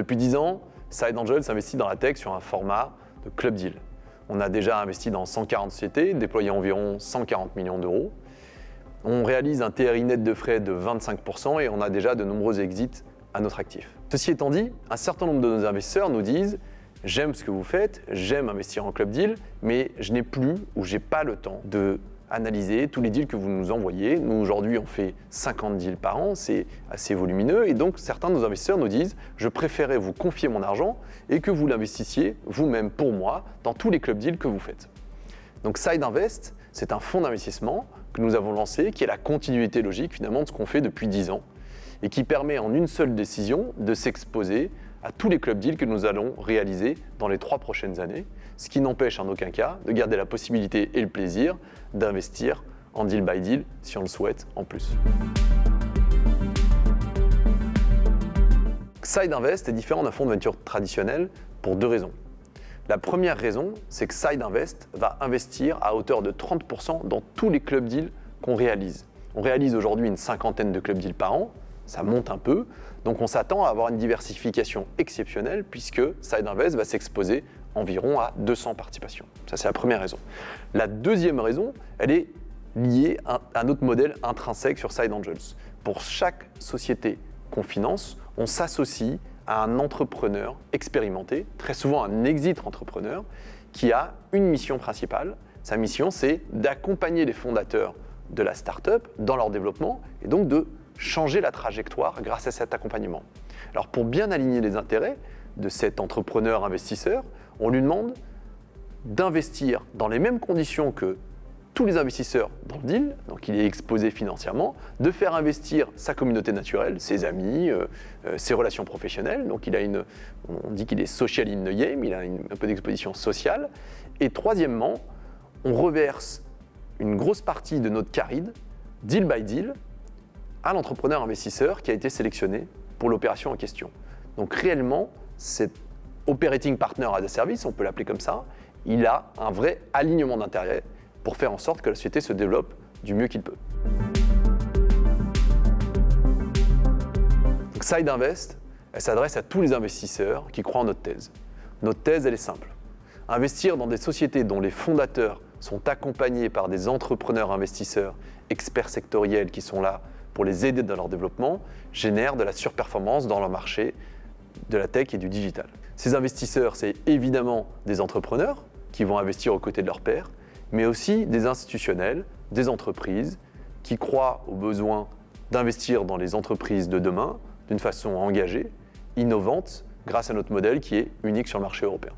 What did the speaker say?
Depuis 10 ans, Side Angels investit dans la tech sur un format de club deal. On a déjà investi dans 140 sociétés, déployé environ 140 millions d'euros. On réalise un TRI net de frais de 25% et on a déjà de nombreux exits à notre actif. Ceci étant dit, un certain nombre de nos investisseurs nous disent « J'aime ce que vous faites, j'aime investir en club deal, mais je n'ai plus ou j'ai pas le temps de analyser tous les deals que vous nous envoyez. Nous, aujourd'hui, on fait 50 deals par an, c'est assez volumineux. Et donc, certains de nos investisseurs nous disent « Je préférais vous confier mon argent et que vous l'investissiez vous-même pour moi dans tous les club deals que vous faites. » Donc, Side Invest, c'est un fonds d'investissement que nous avons lancé, qui est la continuité logique finalement de ce qu'on fait depuis 10 ans et qui permet en une seule décision de s'exposer à tous les club deals que nous allons réaliser dans les 3 prochaines années, ce qui n'empêche en aucun cas de garder la possibilité et le plaisir d'investir en deal by deal si on le souhaite en plus. Side Invest est différent d'un fonds de venture traditionnel pour 2 raisons. La première raison, c'est que Side Invest va investir à hauteur de 30% dans tous les club deals qu'on réalise. On réalise aujourd'hui une 50aine de club deals par an, ça monte un peu, donc on s'attend à avoir une diversification exceptionnelle puisque Side Invest va s'exposer environ à 200 participations. Ça, c'est la première raison. La deuxième raison, elle est liée à notre modèle intrinsèque sur Side Angels. Pour chaque société qu'on finance, on s'associe à un entrepreneur expérimenté, très souvent un exit entrepreneur, qui a une mission principale. Sa mission, c'est d'accompagner les fondateurs de la start-up dans leur développement et donc de changer la trajectoire grâce à cet accompagnement. Alors pour bien aligner les intérêts de cet entrepreneur investisseur, on lui demande d'investir dans les mêmes conditions que tous les investisseurs dans le deal, donc il est exposé financièrement, de faire investir sa communauté naturelle, ses amis, ses relations professionnelles, donc on dit qu'il est social in the game, il a un peu d'exposition sociale, et troisièmement, on reverse une grosse partie de notre caride, deal by deal, à l'entrepreneur investisseur qui a été sélectionné pour l'opération en question. Donc réellement, cet operating partner as a service, on peut l'appeler comme ça, il a un vrai alignement d'intérêts pour faire en sorte que la société se développe du mieux qu'il peut. Donc Side Invest, elle s'adresse à tous les investisseurs qui croient en notre thèse. Notre thèse, elle est simple. Investir dans des sociétés dont les fondateurs sont accompagnés par des entrepreneurs investisseurs experts sectoriels qui sont là pour les aider dans leur développement, génère de la surperformance dans leur marché de la tech et du digital. Ces investisseurs, c'est évidemment des entrepreneurs qui vont investir aux côtés de leurs pairs, mais aussi des institutionnels, des entreprises qui croient au besoin d'investir dans les entreprises de demain d'une façon engagée, innovante, grâce à notre modèle qui est unique sur le marché européen.